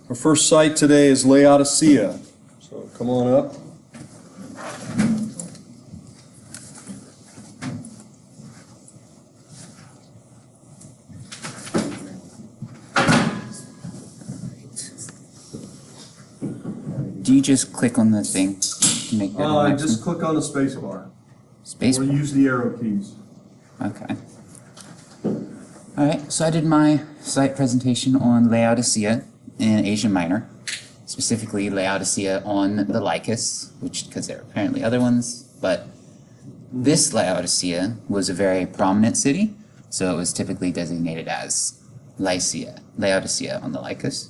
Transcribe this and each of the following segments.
Our first site today is Laodicea. So come on up. Do you just click on the thing to make that Just click on the space bar. space? Or use the arrow keys. Okay. Alright, so I did my site presentation on Laodicea in Asia Minor, specifically Laodicea on the Lycus, because there are apparently other ones, but this Laodicea was a very prominent city, so it was typically designated as Laodicea on the Lycus.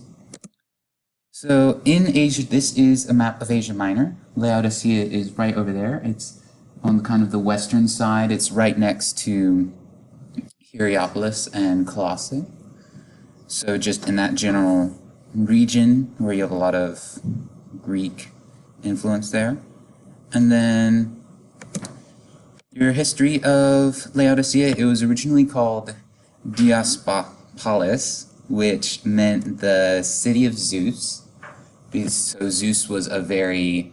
So in Asia, this is a map of Asia Minor. Laodicea is right over there. It's on kind of the western side. It's right next to Hierapolis and Colossae. So just in that general region where you have a lot of Greek influence there. And then your history of Laodicea, it was originally called Diospolis, which meant the city of Zeus. So Zeus was a very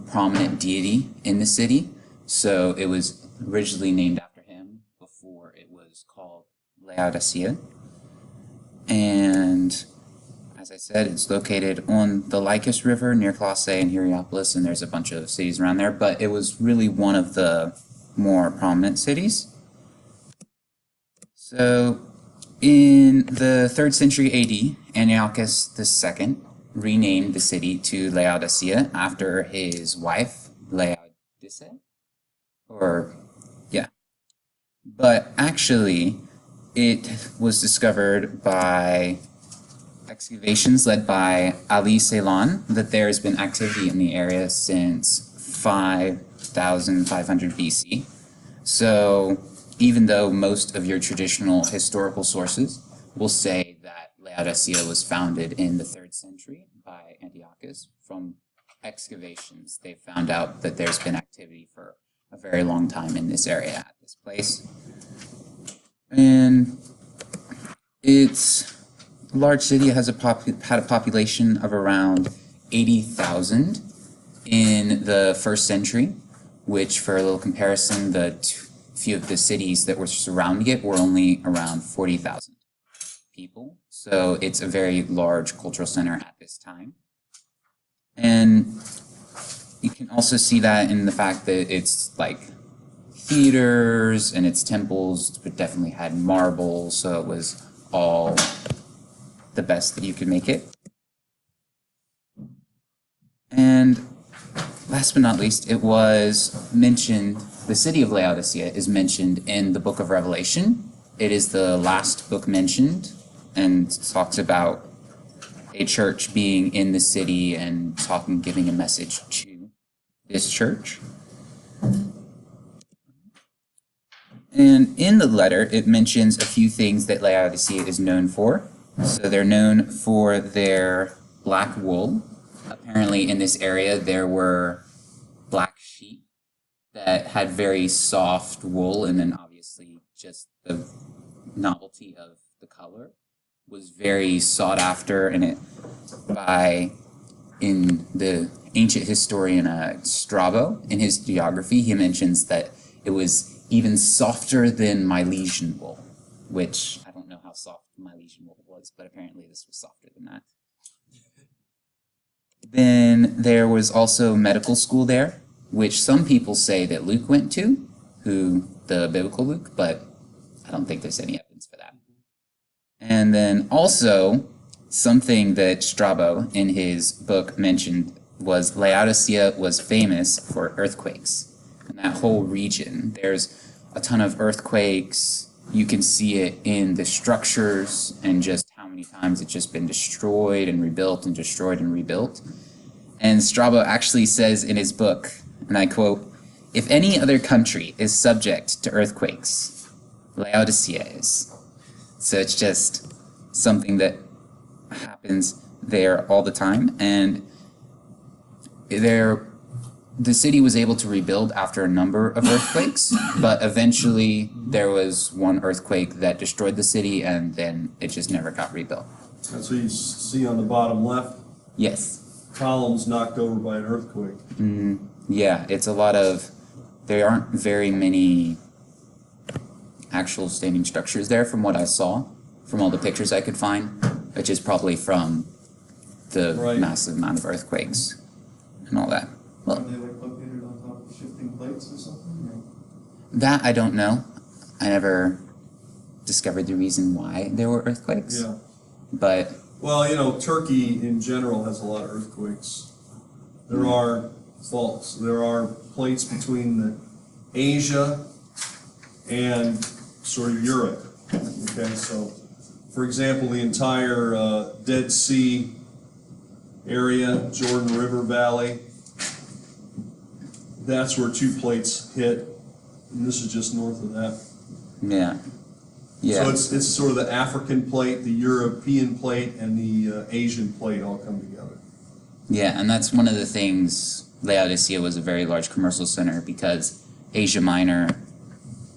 prominent deity in the city, so it was originally named after him before it was called Laodicea. And as I said, it's located on the Lycus River near Colossae and Hierapolis, and there's a bunch of cities around there, but it was really one of the more prominent cities. So in the 3rd century AD, Antiochus II renamed the city to Laodicea after his wife, Laodice. But actually, it was discovered by excavations led by Ali Ceylon that there has been activity in the area since 5500 BC. So even though most of your traditional historical sources will say that Laodicea was founded in the 3rd century by Antiochus, from excavations they've found out that there's been activity for a very long time in this area at this place. And it's a large city. It has had a population of around 80,000 in the 1st century, which, for a little comparison, the few of the cities that were surrounding it were only around 40,000 people. So it's a very large cultural center at this time. And you can also see that in the fact that it's like theaters and its temples, but definitely had marble, so it was all the best that you could make it. And last but not least, it was mentioned, the city of Laodicea is mentioned in the book of Revelation. It is the last book mentioned and talks about a church being in the city and giving a message to this church. And in the letter, it mentions a few things that Laodicea is known for. So they're known for their black wool. Apparently in this area there were black sheep that had very soft wool, and then obviously just the novelty of the color was very sought after, and in the ancient historian Strabo, in his geography, he mentions that it was even softer than Milesian wool, which I don't know how soft Milesian wool was, but apparently this was softer than that. Then there was also medical school there, which some people say that Luke went to, the biblical Luke, but I don't think there's any evidence for that. And then also, something that Strabo in his book mentioned was Laodicea was famous for earthquakes. In that whole region, there's a ton of earthquakes. You can see it in the structures and just how many times it's just been destroyed and rebuilt and destroyed and rebuilt. And Strabo actually says in his book, and I quote, "If any other country is subject to earthquakes, Laodicea is." So it's just something that happens there all the time. And the city was able to rebuild after a number of earthquakes, but eventually there was one earthquake that destroyed the city, and then it just never got rebuilt. That's what you see on the bottom left, Yes. columns knocked over by an earthquake. Yeah, it's a lot of, there aren't very many actual standing structures there from what I saw, from all the pictures I could find, which is probably from the Right. massive amount of earthquakes and all that. Are Well, they like located on top of shifting plates or something? Or? that I don't know. I never discovered the reason why there were earthquakes. Yeah. But Well, you know, Turkey in general has a lot of earthquakes. There are faults. There are plates between the Asia and sort of Europe. Okay, so for example, the entire Dead Sea area, Jordan River Valley, that's where two plates hit, and this is just north of that. yeah. Yeah. So it's sort of the African plate, the European plate, and the Asian plate all come together. Yeah, and that's one of the things. Laodicea was a very large commercial center because Asia Minor,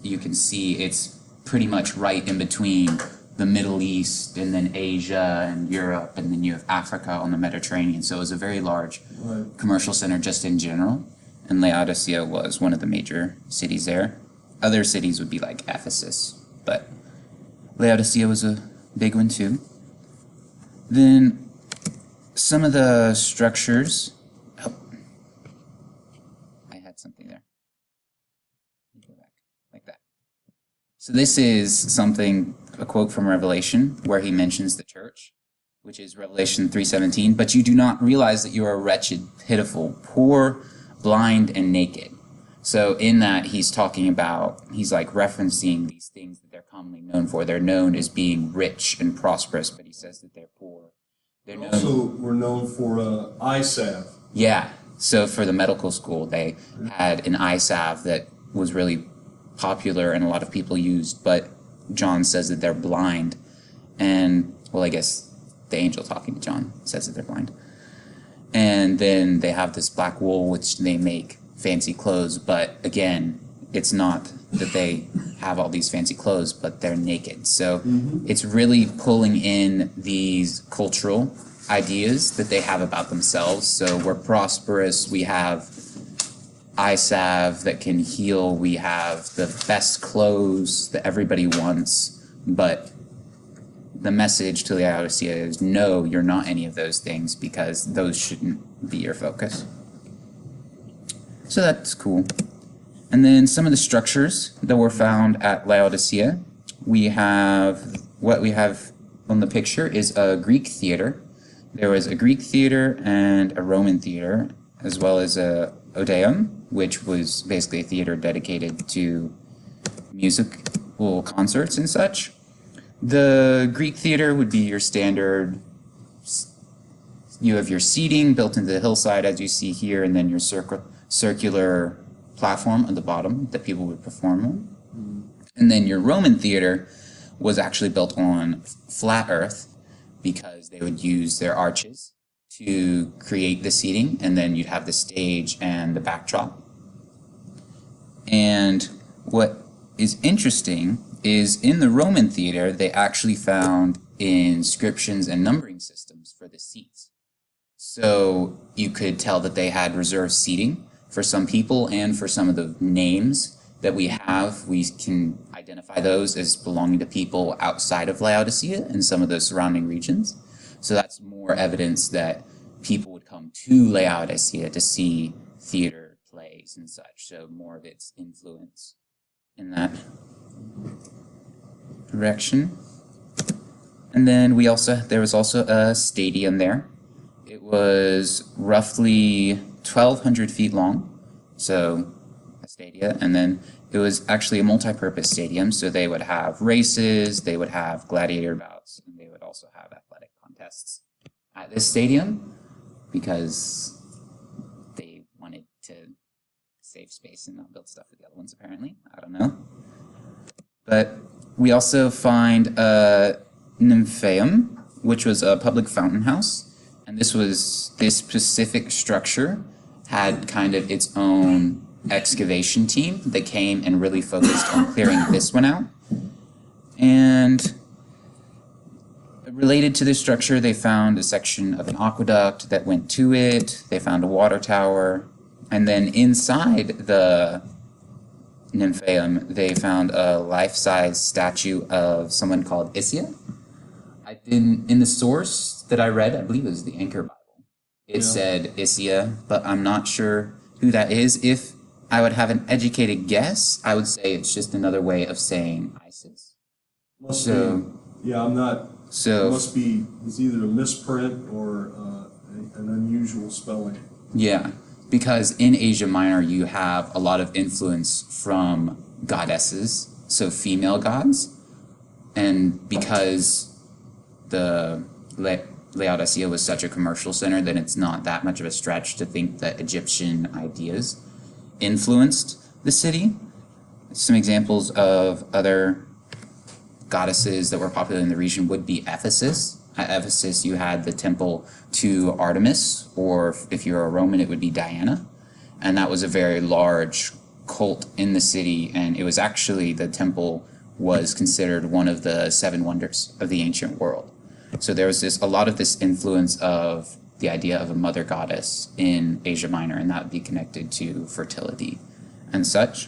you can see it's pretty much right in between the Middle East and then Asia and Europe, and then you have Africa on the Mediterranean. So it was a very large Right. commercial center just in general, and Laodicea was one of the major cities there. Other cities would be like Ephesus, but Laodicea was a big one too. Then some of the structures. Oh, I had something there. Let me go back like that. So this is something, a quote from Revelation, where he mentions the church, which is Revelation 3:17. But you do not realize that you are wretched, pitiful, poor, blind, and naked. So in that, he's talking about, he's like referencing these things that they're commonly known for. They're known as being rich and prosperous, but he says that they're poor. They're known. Also, we're known for eye salve. Yeah. So for the medical school, they had an eye salve that was really popular and a lot of people used, but John says that they're blind. And, well, I guess the angel talking to John says that they're blind. And then they have this black wool, which they make fancy clothes, but again, it's not that they have all these fancy clothes, but they're naked. So it's really pulling in these cultural ideas that they have about themselves. So we're prosperous, we have eye salve that can heal, we have the best clothes that everybody wants, but the message to Laodicea is no, you're not any of those things, because those shouldn't be your focus. So that's cool. And then some of the structures that were found at Laodicea, we have, what we have on the picture is a Greek theater. There was a Greek theater and a Roman theater, as well as a Odeum, which was basically a theater dedicated to musical concerts and such. The Greek theater would be your standard, you have your seating built into the hillside as you see here, and then your circular platform at the bottom that people would perform on. And then your Roman theater was actually built on flat earth because they would use their arches to create the seating, and then you'd have the stage and the backdrop. And what is interesting is in the Roman theater, they actually found inscriptions and numbering systems for the seats. So you could tell that they had reserved seating for some people, and for some of the names that we have, we can identify those as belonging to people outside of Laodicea and some of the surrounding regions. So that's more evidence that people would come to Laodicea to see theater plays and such. So more of its influence in that direction. And then there was also a stadium there. It was roughly 1,200 feet long, so a stadia, and then it was actually a multi-purpose stadium, so they would have races, they would have gladiator bouts, and they would also have athletic contests at this stadium because they wanted to save space and not build stuff for the other ones, apparently. I don't know. But we also find a Nymphaeum, which was a public fountain house. And this specific structure had kind of its own excavation team that came and really focused on clearing this one out. And Related to this structure, they found a section of an aqueduct that went to it. They found a water tower. And then inside the Nymphaeum, they found a life-size statue of someone called Isia. In the source that I read, I believe it was the Anchor Bible, it said Isia, but I'm not sure who that is. If I would have an educated guess, I would say it's just another way of saying Isis. Must So, be, yeah, I'm not, so must be, it's either a misprint or an unusual spelling. yeah, because in Asia Minor you have a lot of influence from goddesses, so female gods, and because the Laodicea was such a commercial center that it's not that much of a stretch to think that Egyptian ideas influenced the city. Some examples of other goddesses that were popular in the region would be Ephesus. At Ephesus you had the temple to Artemis, or if you're a Roman it would be Diana, and that was a very large cult in the city, and it was actually, the temple was considered one of the 7 wonders of the ancient world. So there was a lot of this influence of the idea of a mother goddess in Asia Minor, and that would be connected to fertility and such.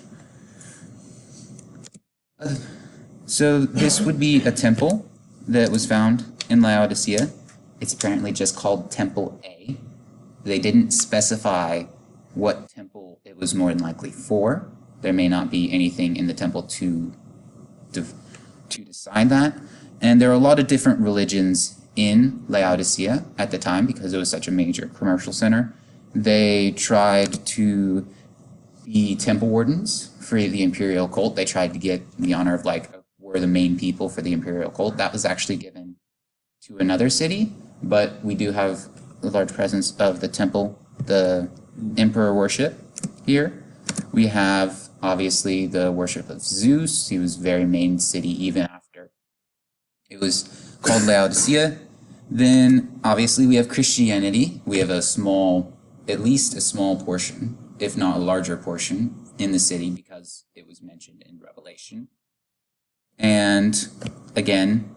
So this would be a temple that was found in Laodicea. It's apparently just called Temple A. They didn't specify what temple it was more than likely for. There may not be anything in the temple to decide that. And there are a lot of different religions in Laodicea at the time because it was such a major commercial center. They tried to be temple wardens for the imperial cult. They tried to get the honor of, like, we're the main people for the imperial cult. That was actually given to another city, but we do have a large presence of the temple, the emperor worship here. We have, obviously, the worship of Zeus. He was very main city even after it was called Laodicea. Then, obviously, we have Christianity. We have at least a small portion, if not a larger portion, in the city because it was mentioned in Revelation. And, again,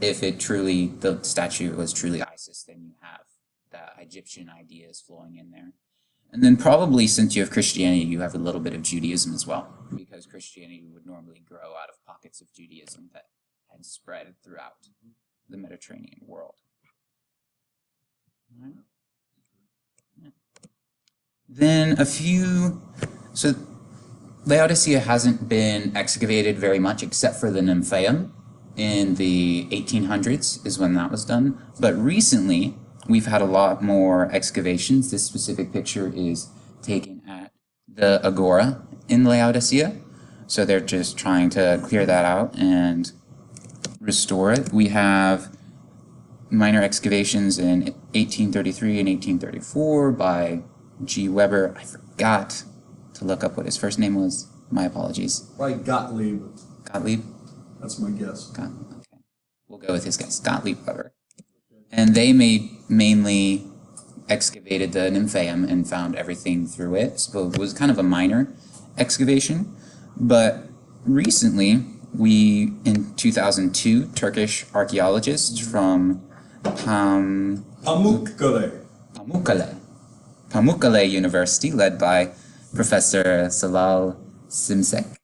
if the statue was truly Isis, then you have the Egyptian ideas flowing in there. And then probably, since you have Christianity, you have a little bit of Judaism as well, because Christianity would normally grow out of pockets of Judaism that had spread throughout the Mediterranean world. Yeah. Then so Laodicea hasn't been excavated very much except for the Nymphaeum in the 1800s is when that was done. But recently, we've had a lot more excavations. This specific picture is taken at the Agora in Laodicea. So they're just trying to clear that out and restore it. We have minor excavations in 1833 and 1834 by G. Weber. I forgot to look up what his first name was. My apologies. Probably Gottlieb. Gottlieb? That's my guess. Okay. We'll go with his guess. Gottlieb Weber. And they mainly excavated the Nymphaeum and found everything through it. So it was kind of a minor excavation. But recently, in 2002, Turkish archaeologists from Pamukkale University, led by Professor Salal Simsek.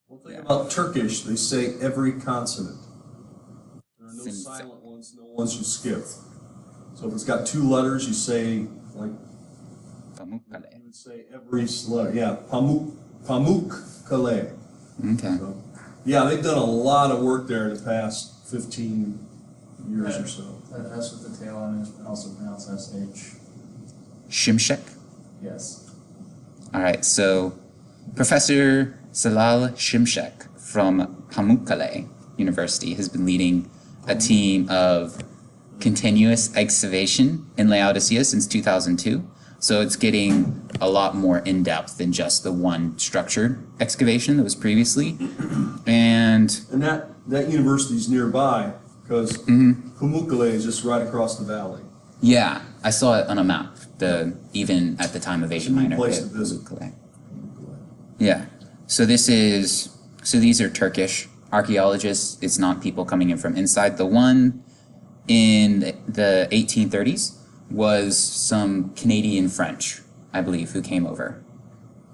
One thing about Turkish, they say every consonant. There are no silent ones, no ones you skip. So if it's got 2 letters, you say, like, Pamukkale. you would say every letter. Yeah, Pamukkale. Okay. So, yeah, they've done a lot of work there in the past 15 years or so. S with the tail on it, also pronounced SH. Shimshek? Yes. All right, so Professor Salal Shimshek from Pamukkale University has been leading a team of continuous excavation in Laodicea since 2002. So it's getting a lot more in-depth than just the one structured excavation that was previously. And that university's nearby because Pamukkale is just right across the valley. yeah, I saw it on a map, even at the time of Asia Minor. Place to visit. Yeah. So these are Turkish archaeologists. It's not people coming in from inside. The one in the 1830s was some Canadian French, I believe, who came over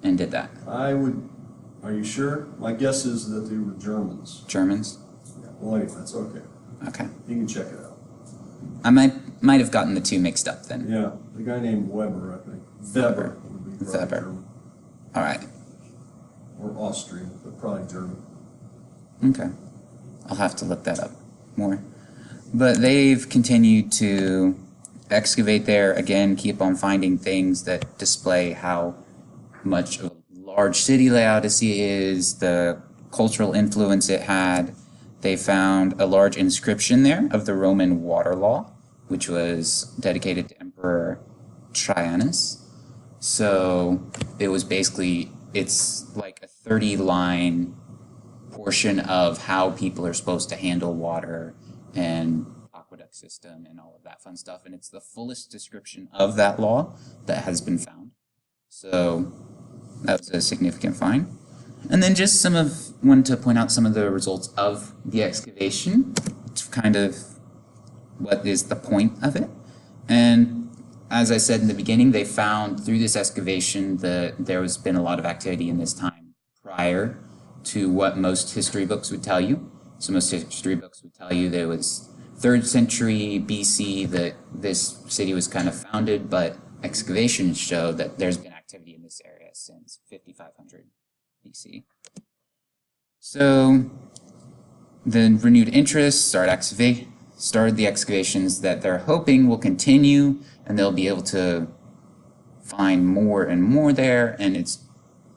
and did that. Are you sure? My guess is that they were Germans. Germans? Well, anyway, that's okay. Okay. You can check it out. I might have gotten the two mixed up then. Yeah, the guy named Weber, I think. Weber would be probably Weber. German. All right. Or Austrian, but probably German. Okay. I'll have to look that up more. But they've continued to excavate there, again, keep on finding things that display how much of a large city Laodicea is, the cultural influence it had. They found a large inscription there of the Roman water law, which was dedicated to Emperor Trajanus. So it was basically, it's like a 30-line portion of how people are supposed to handle water and aqueduct system and all of that fun stuff. And it's the fullest description of that law that has been found. So that was a significant find. And then just wanted to point out some of the results of the excavation, to kind of what is the point of it. And as I said in the beginning, they found through this excavation that there has been a lot of activity in this time prior to what most history books would tell you. So most history books would tell you that it was 3rd century BC that this city was kind of founded, but excavations show that there's been activity in this area since 5500 BC. So the renewed interest started the excavations that they're hoping will continue, and they'll be able to find more and more there, and it's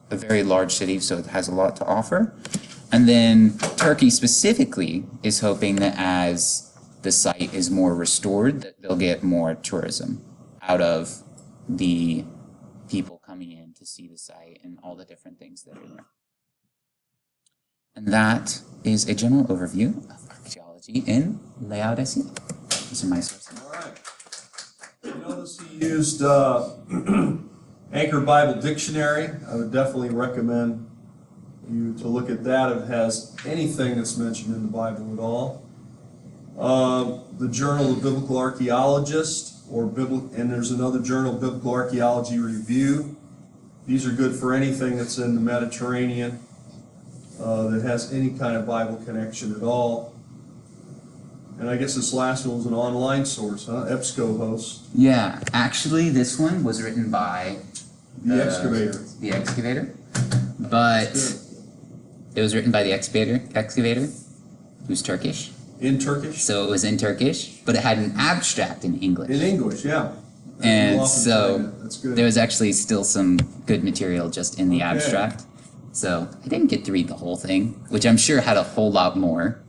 a very large city, so it has a lot to offer. And then Turkey specifically is hoping that as the site is more restored, that they'll get more tourism out of the people coming in to see the site and all the different things that are there. And that is a general overview of archaeology in Laodicea. These are my sources. All right. You notice he used Anchor Bible Dictionary. I would definitely recommend you to look at that if it has anything that's mentioned in the Bible at all. The Journal of Biblical Archaeologist, and there's another journal, Biblical Archaeology Review. These are good for anything that's in the Mediterranean that has any kind of Bible connection at all. And I guess this last one was an online source, huh? EBSCOhost. Yeah, actually this one was written by The Excavator. The Excavator. But it was written by the excavator, who's Turkish. In Turkish? So it was in Turkish, but it had an abstract in English. In English, yeah. And You'll often so find it. That's good. there was actually still some good material just in the abstract. So I didn't get to read the whole thing, which I'm sure had a whole lot more,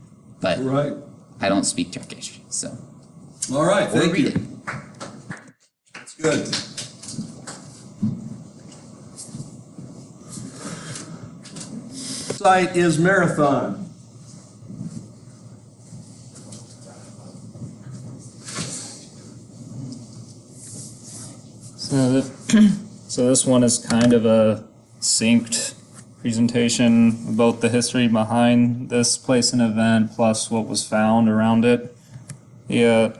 but Right. I don't speak Turkish, so. All right, Or thank read you. it. That's good. Site is Marathon. So this one is kind of a synced presentation of both the history behind this place and event plus what was found around it. Yeah.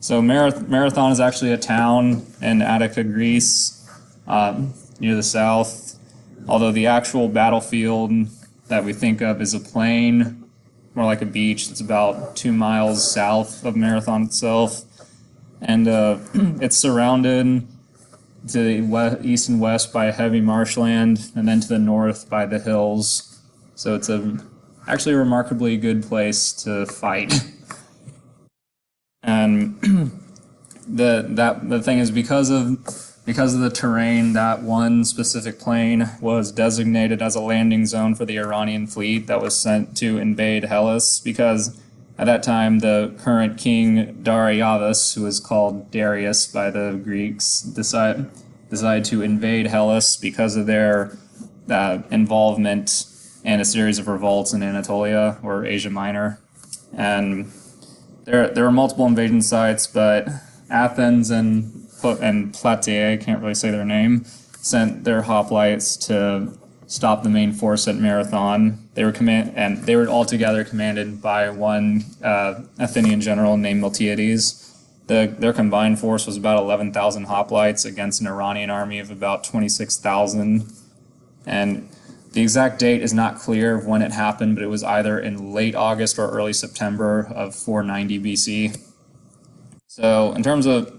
So Marathon is actually a town in Attica, Greece, near the south. Although the actual battlefield that we think of is a plain, more like a beach that's about 2 miles south of Marathon itself. And it's surrounded to the east and west by heavy marshland, and then to the north by the hills. So it's actually a remarkably good place to fight. And the thing is, because of the terrain, that one specific plain was designated as a landing zone for the Iranian fleet that was sent to invade Hellas, because at that time the current king Darius, who was called Darius by the Greeks, decided to invade Hellas because of their involvement in a series of revolts in Anatolia or Asia Minor. And there were multiple invasion sites, but Athens and Plataea, I can't really say their name, sent their hoplites to stop the main force at Marathon. They were all together commanded by one Athenian general named Miltiades. Their combined force was about 11,000 hoplites against an Iranian army of about 26,000. And the exact date is not clear of when it happened, but it was either in late August or early September of 490 BC. So in terms of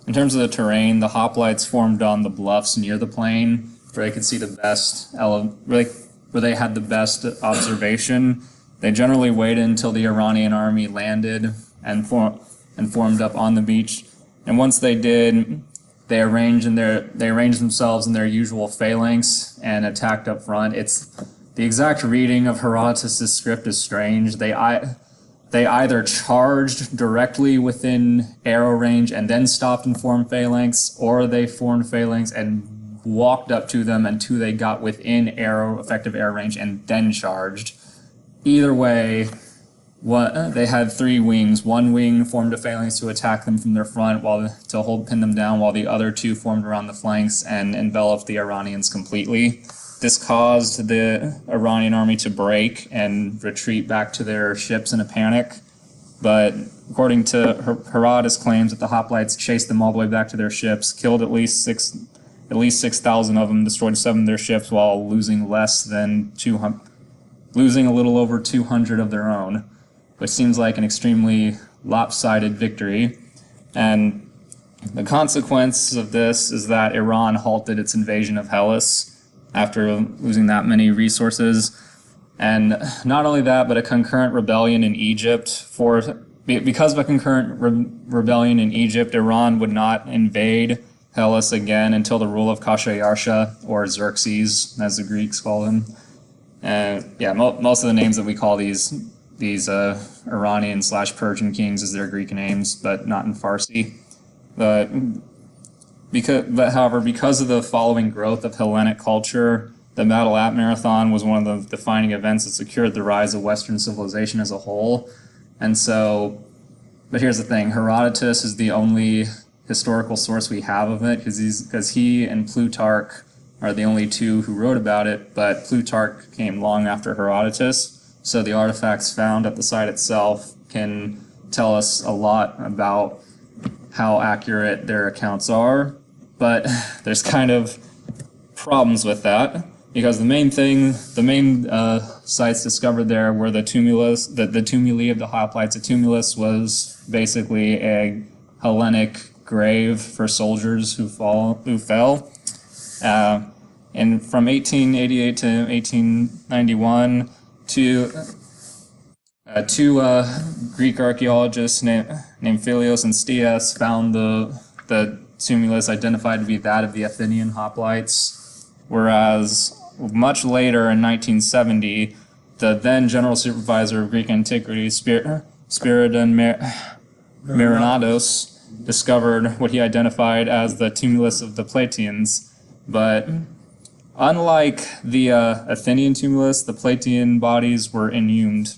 the terrain, the hoplites formed on the bluffs near the plain, where they could see the best, where they had the best observation. They generally waited until the Iranian army landed and formed up on the beach. And once they did, they arranged themselves in their usual phalanx and attacked up front. It's the exact reading of Herodotus' script is strange. They either charged directly within arrow range and then stopped and formed phalanx, or they formed phalanx and walked up to them until they got within effective arrow range and then charged. Either way, they had three wings. One wing formed a phalanx to attack them from their front pin them down, while the other two formed around the flanks and enveloped the Iranians completely. This caused the Iranian army to break and retreat back to their ships in a panic. But according to Herodotus, claims that the hoplites chased them all the way back to their ships, killed at least 6,000 of them, destroyed 7 of their ships, while losing a little over 200 of their own, which seems like an extremely lopsided victory. And the consequence of this is that Iran halted its invasion of Hellas after losing that many resources. And not only that, but a concurrent rebellion in Egypt. Because of a concurrent rebellion in Egypt, Iran would not invade Hellas again until the rule of Khosrow-Yarsha, or Xerxes, as the Greeks call him. And most of the names that we call these Iranian/Persian kings as their Greek names, but not in Farsi. However, because of the following growth of Hellenic culture, the battle at Marathon was one of the defining events that secured the rise of Western civilization as a whole. And so, but here's the thing, Herodotus is the only historical source we have of it, because he and Plutarch are the only two who wrote about it, but Plutarch came long after Herodotus, so the artifacts found at the site itself can tell us a lot about how accurate their accounts are, but there's kind of problems with that, because the main sites discovered there were the tumulus, the tumuli of the hoplites. A tumulus was basically a Hellenic grave for soldiers who fell. And from 1888 to 1891, two Greek archaeologists named Philios and Stias found the tumulus identified to be that of the Athenian hoplites, whereas much later in 1970, the then General Supervisor of Greek Antiquity, Spiridon Marinados, discovered what he identified as the tumulus of the Plataeans. But unlike the Athenian tumulus, the Plataean bodies were inhumed.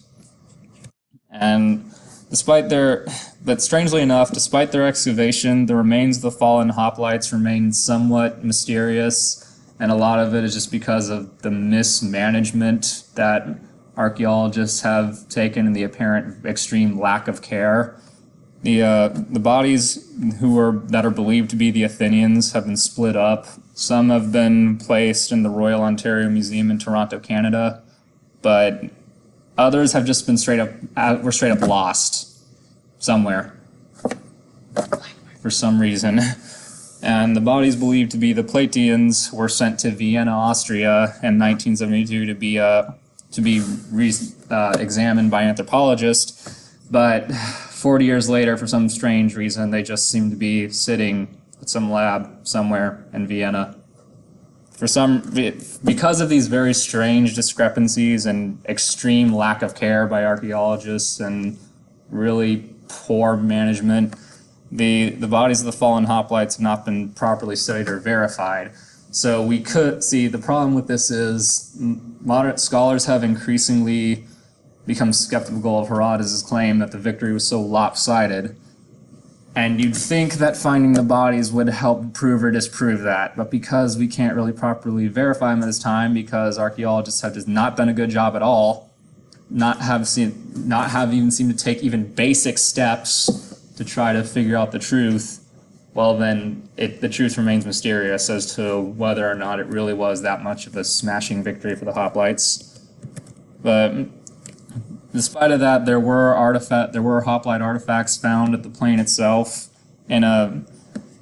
And strangely enough, despite their excavation, the remains of the fallen hoplites remain somewhat mysterious, and a lot of it is just because of the mismanagement that archaeologists have taken and the apparent extreme lack of care. The bodies that are believed to be the Athenians have been split up. Some have been placed in the Royal Ontario Museum in Toronto, Canada, but others have just been straight up lost somewhere for some reason. And the bodies believed to be the Plataeans were sent to Vienna, Austria in 1972 to be examined by an anthropologist, but 40 years later, for some strange reason, they just seem to be sitting at some lab somewhere in Vienna. Because of these very strange discrepancies and extreme lack of care by archaeologists and really poor management, the bodies of the fallen hoplites have not been properly studied or verified. So we could see the problem with this is moderate scholars have increasingly become skeptical of Herodotus' claim that the victory was so lopsided. And you'd think that finding the bodies would help prove or disprove that, but because we can't really properly verify them at this time, because archaeologists have just not done a good job at all, not have even seemed to take even basic steps to try to figure out the truth, well then the truth remains mysterious as to whether or not it really was that much of a smashing victory for the hoplites. But despite of that, there were hoplite artifacts found at the plain itself. And in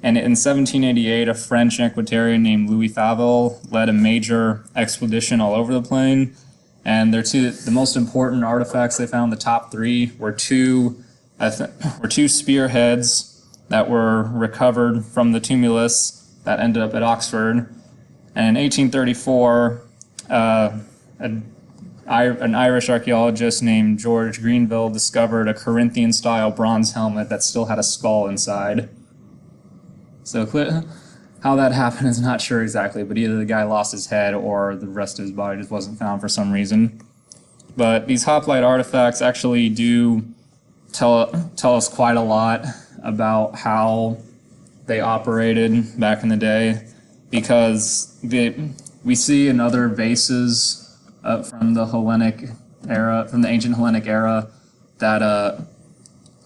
1788, a French antiquarian named Louis Favel led a major expedition all over the plain. And the most important artifacts they found, the top three, were two spearheads that were recovered from the tumulus that ended up at Oxford. And in 1834, an Irish archaeologist named George Greenville discovered a Corinthian-style bronze helmet that still had a skull inside. So how that happened is not sure exactly, but either the guy lost his head or the rest of his body just wasn't found for some reason. But these hoplite artifacts actually do tell us quite a lot about how they operated back in the day, because we see in other vases from the Hellenic era, from the ancient Hellenic era, that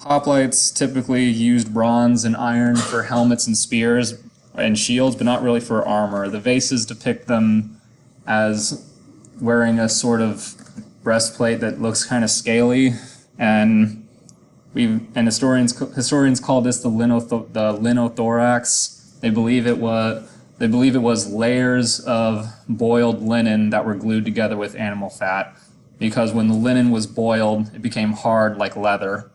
hoplites typically used bronze and iron for helmets and spears and shields, but not really for armor. The vases depict them as wearing a sort of breastplate that looks kind of scaly, and historians call this the linothorax. They believe it was layers of boiled linen that were glued together with animal fat, because when the linen was boiled, it became hard like leather.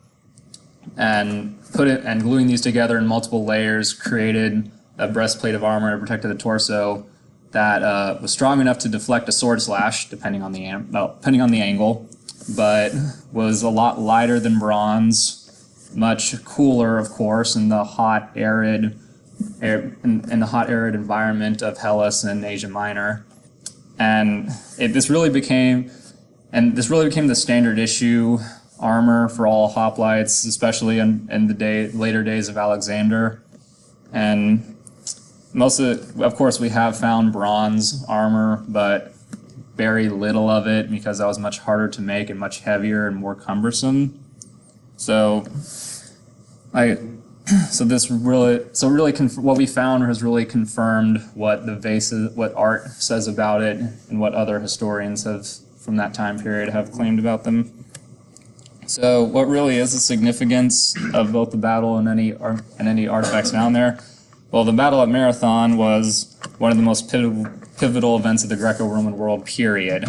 And gluing these together in multiple layers created a breastplate of armor that protected the torso that was strong enough to deflect a sword slash, depending on the angle, but was a lot lighter than bronze, much cooler, of course, in the hot, arid environment of Hellas and Asia Minor. And this really became the standard issue armor for all hoplites, especially in the later days of Alexander. And of course, we have found bronze armor, but very little of it, because that was much harder to make and much heavier and more cumbersome. So what we found has really confirmed what what art says about it, and what other historians from that time period have claimed about them. So what really is the significance of both the battle and any artifacts found there? Well, the Battle at Marathon was one of the most pivotal events of the Greco-Roman world, period.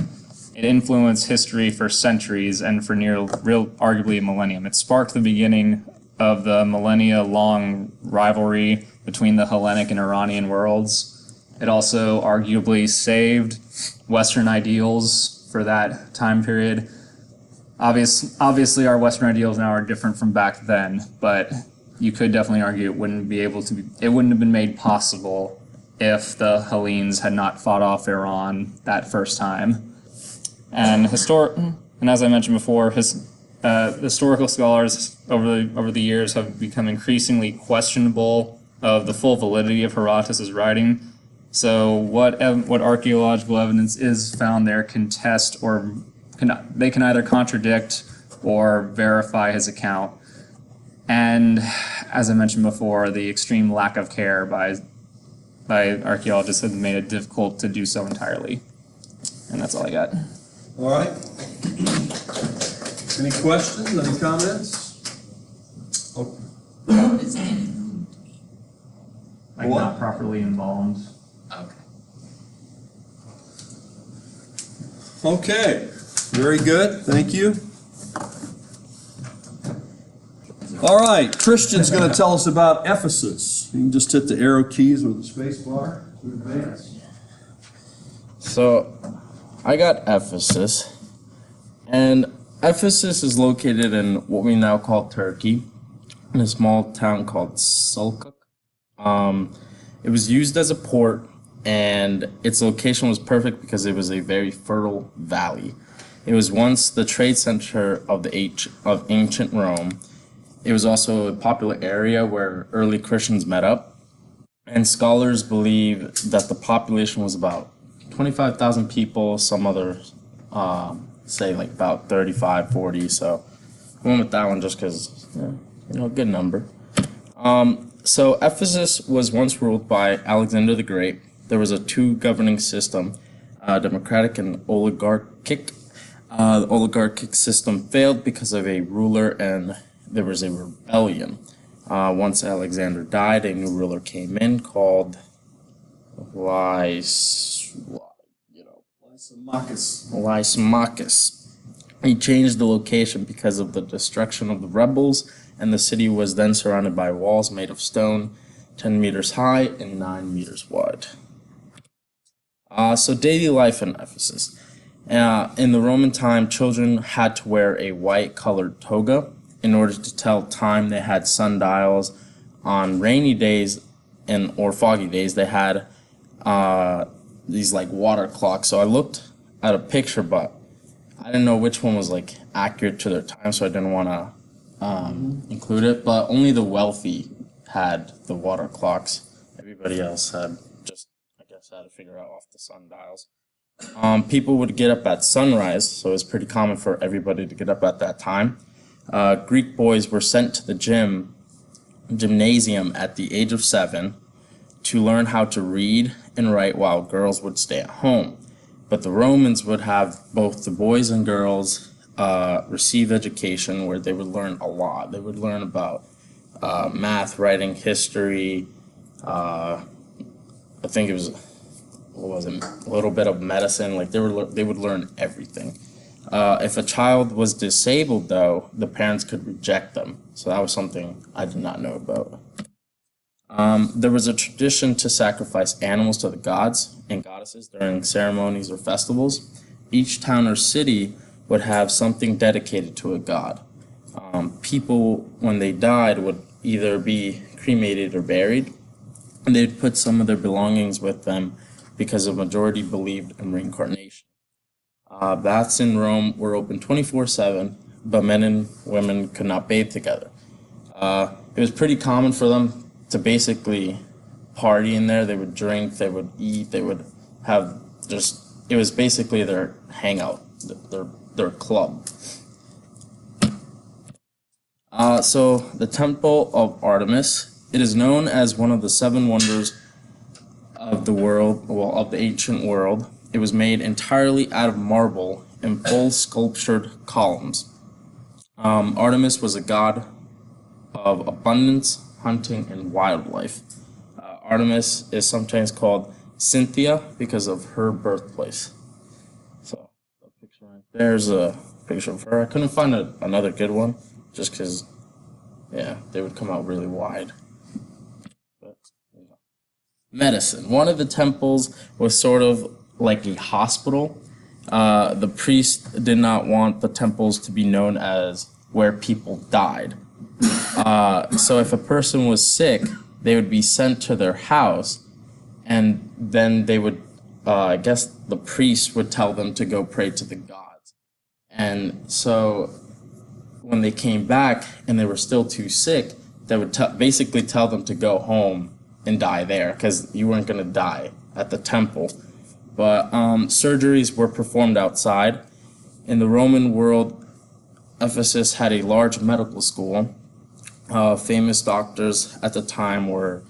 It influenced history for centuries and for arguably a millennium. It sparked the beginning of the millennia-long rivalry between the Hellenic and Iranian worlds. It also arguably saved Western ideals for that time period. Obviously, our Western ideals now are different from back then, but you could definitely argue it wouldn't have been made possible if the Hellenes had not fought off Iran that first time. And as I mentioned before, historical scholars over the years have become increasingly questionable of the full validity of Herodotus' writing. So what archaeological evidence is found there can test they can either contradict or verify his account. And as I mentioned before, the extreme lack of care by archaeologists has made it difficult to do so entirely. And that's all I got. All right. Any questions, any comments? Oh. Like What? not properly embalmed. Okay, very good, thank you. All right, Christian's going to tell us about Ephesus. You can just hit the arrow keys or the space bar to advance. So, I got Ephesus, and Ephesus is located in what we now call Turkey, in a small town called Sulcuk. It was used as a port, and its location was perfect because it was a very fertile valley. It was once the trade center of ancient Rome. it was also a popular area where early Christians met up. And scholars believe that the population was about 25,000 people. Some others say like about 35, 40. So I went with that one just because, good number. So Ephesus was once ruled by Alexander the Great. There was a two governing system, democratic and oligarchic. The oligarchic system failed because of a ruler, and there was a rebellion. Once Alexander died, a new ruler came in called Lysimachus. He changed the location because of the destruction of the rebels, and the city was then surrounded by walls made of stone, 10 meters high and 9 meters wide. So daily life in Ephesus. In the Roman time, children had to wear a white-colored toga. In order to tell time, they had sundials. On rainy days or foggy days, they had these like water clocks. So I looked at a picture, but I didn't know which one was like accurate to their time, so I didn't want to include it. But only the wealthy had the water clocks. Everybody else had had to figure out off the sundials. People would get up at sunrise, so it's pretty common for everybody to get up at that time. Greek boys were sent to the gymnasium at the age of 7 to learn how to read and write, while girls would stay at home. But the Romans would have both the boys and girls receive education where they would learn a lot. They would learn about math, writing, history. I think it was a little bit of medicine. Like they would learn everything. If a child was disabled, though, the parents could reject them. So that was something I did not know about. There was a tradition to sacrifice animals to the gods and goddesses during ceremonies or festivals. Each town or city would have something dedicated to a god. People, when they died, would either be cremated or buried, and they'd put some of their belongings with them because the majority believed in reincarnation. Baths in Rome were open 24/7, but men and women could not bathe together. It was pretty common for them to basically party in there. They would drink, they would eat, they would have it was basically their hangout, their club. So the Temple of Artemis, it is known as one of the 7 wonders of the world, of the ancient world. It was made entirely out of marble in full sculptured columns. Artemis was a god of abundance, hunting, and wildlife. Artemis is sometimes called Cynthia because of her birthplace. So, there's a picture of her. I couldn't find another good one, just because, they would come out really wide. But, Medicine. One of the temples was sort of like a hospital. The priest did not want the temples to be known as where people died. So if a person was sick, they would be sent to their house, and then they would, the priest would tell them to go pray to the gods. And so when they came back and they were still too sick, they would basically tell them to go home and die there, because you weren't going to die at the temple. But surgeries were performed outside. In the Roman world, Ephesus had a large medical school. Famous doctors at the time were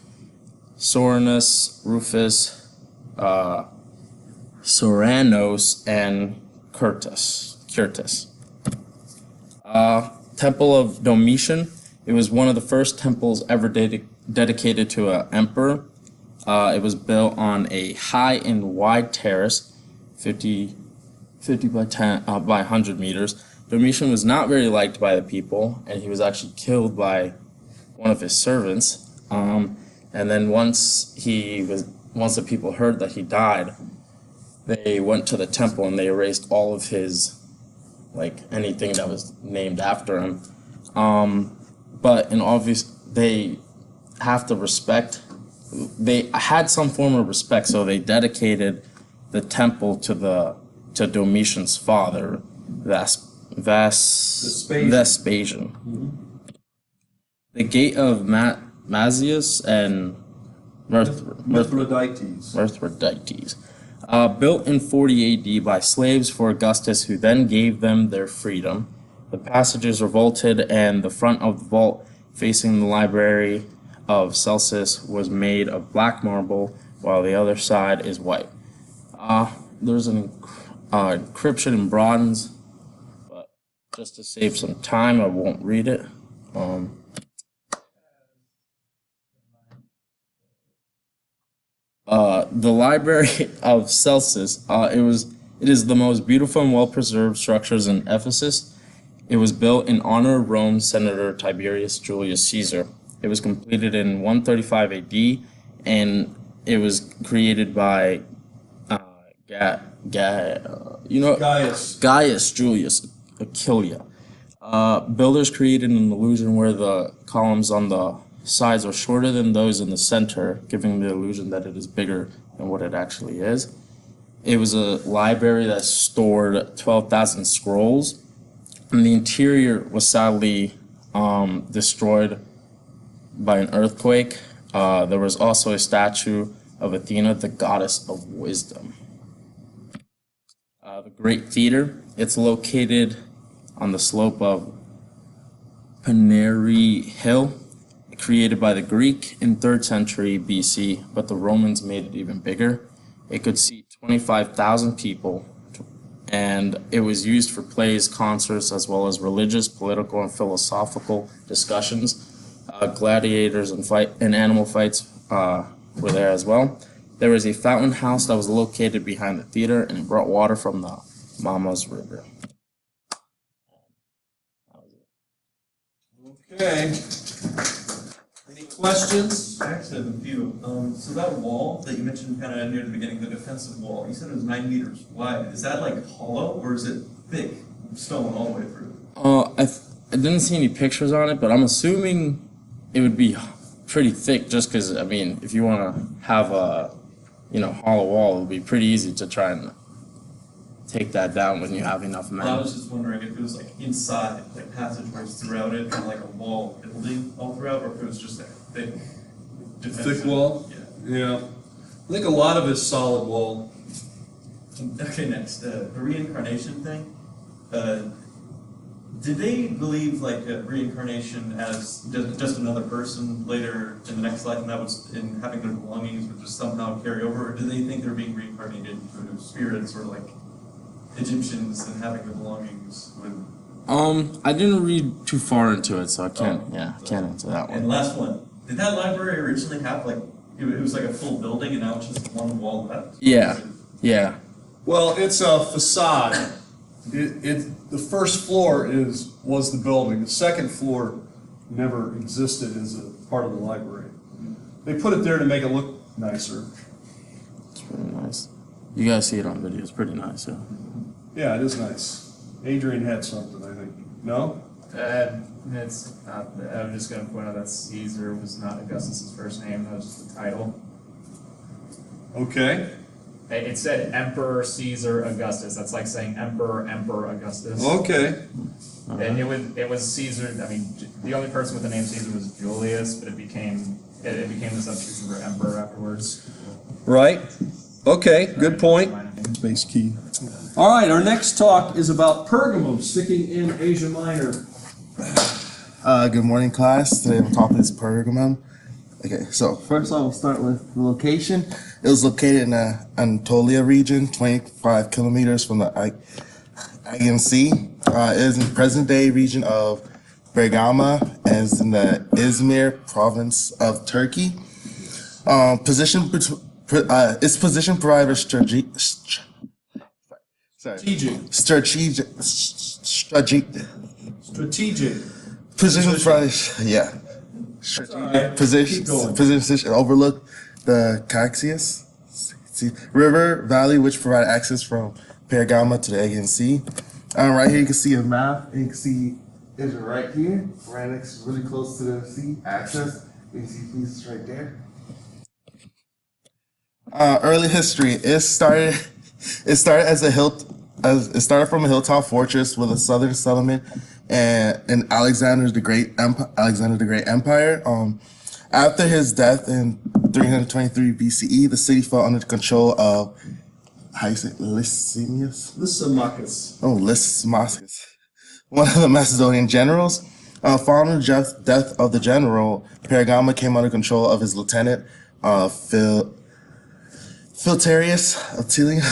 Soranus, Rufus, Soranus, and Curtius. Temple of Domitian. It was one of the first temples ever dedicated to an emperor. It was built on a high and wide terrace, 50 by 10 by 100 meters. Domitian was not very liked by the people, and he was actually killed by one of his servants. And then once the people heard that he died, they went to the temple and they erased all of his, anything that was named after him. But they have to respect. They had some form of respect, so they dedicated the temple to Domitian's father, Vespasian. Mm-hmm. the Gate of Mazius and Mithridates. Mithridates. Built in 40 AD by slaves for Augustus, who then gave them their freedom. The passages revolted, and the front of the vault facing the library of Celsus was made of black marble, while the other side is white. There's an inscription in bronze, but just to save some time, I won't read it. The Library of Celsus, it is the most beautiful and well-preserved structures in Ephesus. It was built in honor of Rome's Senator Tiberius Julius Caesar. It was completed in 135 AD, and it was created by Gaius Julius Aquilia. Builders created an illusion where the columns on the sides are shorter than those in the center, giving the illusion that it is bigger than what it actually is. It was a library that stored 12,000 scrolls, and the interior was sadly destroyed by an earthquake. There was also a statue of Athena, the goddess of wisdom. The Great Theater, it's located on the slope of Paneri Hill, created by the Greek in 3rd century BC, but the Romans made it even bigger. It could seat 25,000 people, and it was used for plays, concerts, as well as religious, political, and philosophical discussions. Gladiators and animal fights were there as well. There was a fountain house that was located behind the theater, and it brought water from the Mama's River. Okay. Any questions? I actually have a few. So that wall that you mentioned kind of near the beginning, the defensive wall, you said it was 9 meters wide. Is that like hollow or is it thick stone all the way through? I didn't see any pictures on it, but I'm assuming it would be pretty thick just because, I mean, if you want to have a, hollow wall, it would be pretty easy to try and take that down when you have enough men. Well, I was just wondering if it was like inside, like passageways throughout it, kind of like a wall building all throughout, or if it was just a thick defensive. Thick wall? Yeah. Yeah. I think a lot of it's solid wall. Okay, next, the reincarnation thing. Did they believe like reincarnation as just another person later in the next life, and that was in having their belongings would just somehow carry over, or do they think they're being reincarnated into spirits or like Egyptians and having the belongings would? I didn't read too far into it, so I can't answer that And one. last one, did that library originally have like it was like a full building and now it's just one wall left? Yeah. Well, it's a facade. The first floor was the building. The second floor never existed as a part of the library. They put it there to make it look nicer. It's pretty nice. You guys see it on video. It's pretty nice, yeah. Yeah, it is nice. Adrian had something, I think. No? It's not, I'm just going to point out that Caesar was not Augustus's first name, that was just the title. Okay. It said Emperor Caesar Augustus. That's like saying Emperor Augustus. Okay. And it was Caesar. I mean, the only person with the name Caesar was Julius, but it became the substitution for Emperor afterwards. Right. Okay, good point. Base key. All right, our next talk is about Pergamum, sticking in Asia Minor. Good morning, class. Today the topic is Pergamum. Okay, so first I will start with the location. It was located in the Anatolia region, 25 kilometers from the Aegean Sea. It is in the present-day region of Bergama and is in the Izmir province of Turkey. Its position provided strategic position overlook the Caxius River Valley, which provided access from Pergama to the Aegean Sea. Right here you can see a map, and you can see Israel right here, right next, really close to the sea, access. You can see pieces right there. Early history. It started as a hill it started from a hilltop fortress with a southern settlement and in Alexander the Great Empire. After his death in 323 BCE, the city fell under the control of, how you say it, Licinius? Lysimachus. Oh, Lysimachus, one of the Macedonian generals. Following the death of the general, Pergama came under control of his lieutenant, Philterius Attilia.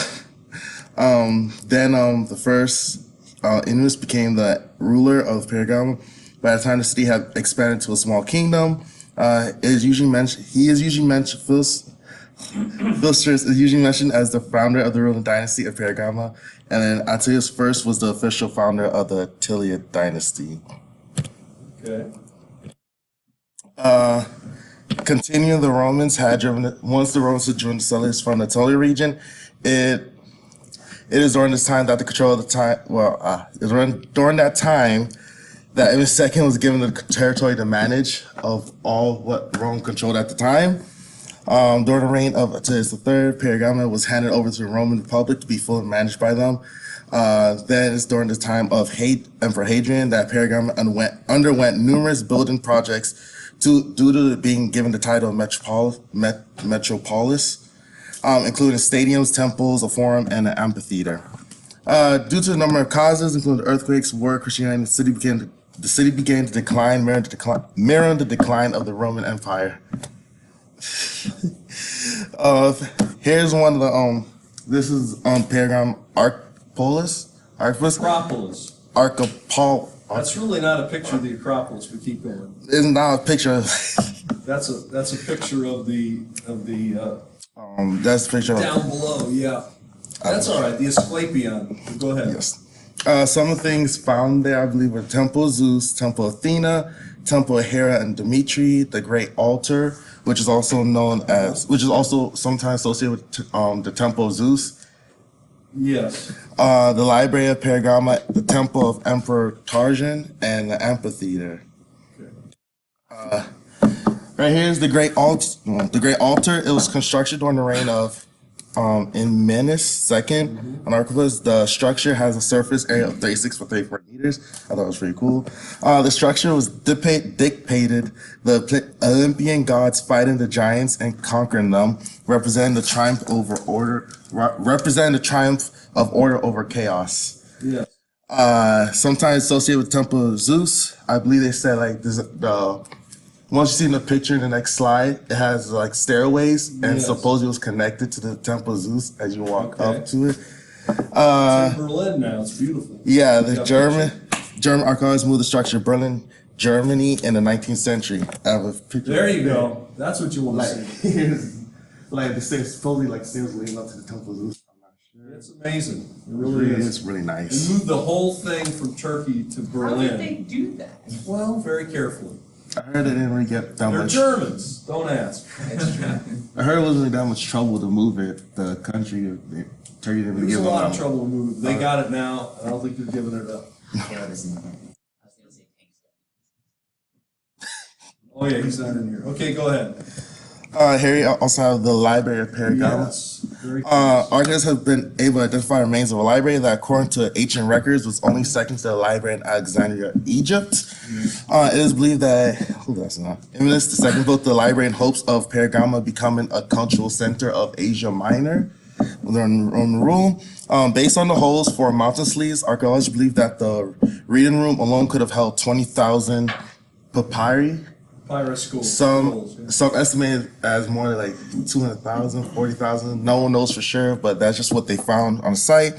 Then the first Inus became the ruler of Pergama. By the time the city had expanded to a small kingdom, Philostratus is usually mentioned as the founder of the ruling dynasty of Pergama, and then Attilius first was the official founder of the Attiliad dynasty. Okay. Continuing, once the Romans had driven the settlers from the Aetolia region, it is during this time that the control of the time, during that time that Amos II was given the territory to manage of all what Rome controlled at the time. During the reign of Attilius III, Pergama was handed over to the Roman Republic to be fully managed by them. Then it's during the time of Emperor Hadrian that Pergama underwent numerous building projects due to being given the title of metropolis, including stadiums, temples, a forum, and an amphitheater. Due to a number of causes, including earthquakes, war, Christianity, the city began to decline, mirroring the decline of the Roman Empire. Here's one of the this is Pergam Acropolis. That's really not a picture of the Acropolis, but keep going. It's not a picture. That's a picture of the That's a picture. down below. Yeah, that's all right. The Asclepion. Go ahead. Yes. Some of the things found there, I believe, were Temple of Zeus, Temple of Athena, Temple of Hera and Demetri, the Great Altar, which is also sometimes associated with the Temple of Zeus. Yes. The Library of Pergama, the Temple of Emperor Trajan, and the amphitheater. Right here is the Great Altar. The Great Altar. It was constructed during the reign of Menes II on Archelaus. The structure has a surface area of 36 by 34 meters. I thought it was pretty cool. The structure was depicted the Olympian gods fighting the giants and conquering them, representing the triumph of order over chaos. Yes. Sometimes associated with Temple of Zeus. I believe they said like this, once you see in the picture in the next slide, it has like stairways, and Yes. supposedly it was connected to the Temple of Zeus as you walk Okay. up to it. It's in Berlin now. It's beautiful. Yeah, the Yeah, German archaeologists moved the structure to Berlin, Germany in the 19th century. I have a picture. There you go. That's what you want to Like, see. here's, like the stairs, supposedly like stairs leading up to the Temple of Zeus. I'm not sure. It's amazing. It really is. It's really They nice. moved the whole thing from Turkey to How did they Berlin. do that? Well, very carefully. I heard it didn't really get that They're much. Germans. Don't ask. I heard it wasn't really that much trouble to move it. The country, Turkey didn't There's give a them lot of that. trouble to move. They got it now. I don't think they're giving it up. Oh yeah, he's not in here. Okay, go ahead. Here you also have the Library of Pergama. Yes. Very cool. Archaeologists have been able to identify remains of a library that, according to ancient records, was only second to the library in Alexandria, Egypt. It is believed that Imenes II built the library in hopes of Pergama becoming a cultural center of Asia Minor during Roman rule. Based on the holes for mountain sleeves, archaeologists believe that the reading room alone could have held 20,000 papyri. Papyrus school. Some Schools, estimated as more than like 200,000, 40,000. No one knows for sure, but that's just what they found on the site.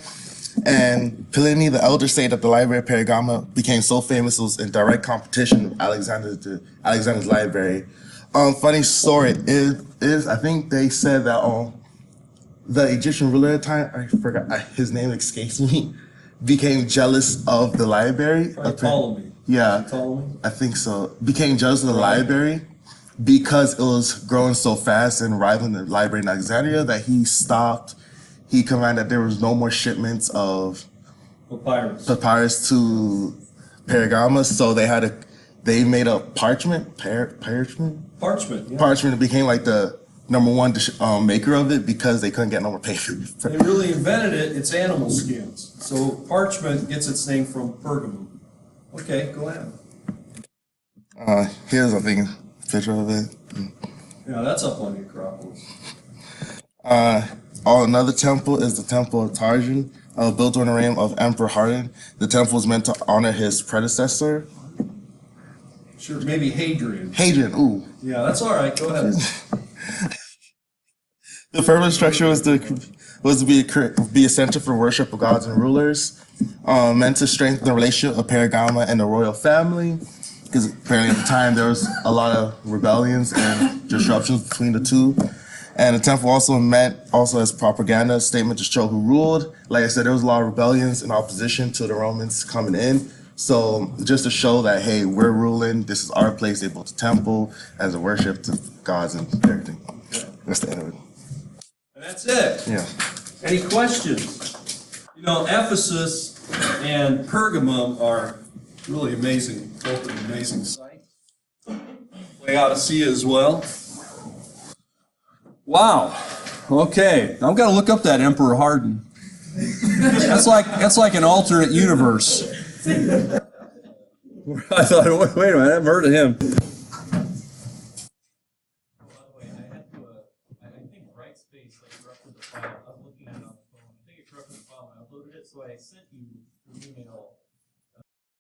And Pliny the Elder said that the Library of Pergama became so famous it was in direct competition with Alexander's library. Funny story is I think they said that the Egyptian ruler at the time, I forgot his name escapes me, became jealous of the library. Probably Ptolemy. Yeah. Ptolemy. I think so. Became jealous of the library because it was growing so fast and rivaling the library in Alexandria that he stopped. He commanded that there was no more shipments of Papyrus. papyrus to Pergama, so they made a parchment. Parchment. Yeah. Parchment. It became like the number one maker of it because they couldn't get no more paper. They really invented it, it's animal skins. So parchment gets its name from Pergamum. Okay, go ahead. Here's I think a picture of it. Yeah, that's up on the Acropolis. Another temple is the Temple of Trajan, built during the reign of Emperor Hadrian. The temple was meant to honor his predecessor, Sure, maybe Hadrian. Hadrian. Ooh. Yeah, that's all right, go ahead. The purpose structure was to be a center for worship of gods and rulers, meant to strengthen the relationship of Pergama and the royal family, because apparently at the time there was a lot of rebellions and disruptions between the two. And the temple also meant as propaganda statement to show who ruled. Like I said, there was a lot of rebellions and opposition to the Romans coming in. So just to show that, hey, we're ruling, this is our place. They built a temple as a worship to gods and everything. That's the end of it. And that's it. Yeah. Any questions? You know, Ephesus and Pergamum are really amazing, both an amazing sites. Laodicea as well. Wow. Okay, I've got to look up that Emperor Hadrian. That's like an alternate universe. I thought, wait a minute, I've heard of him. By the way, I think Brightspace corrupted the file. I was looking at it on the phone. I think it corrupted the file and I uploaded it, so I sent you an email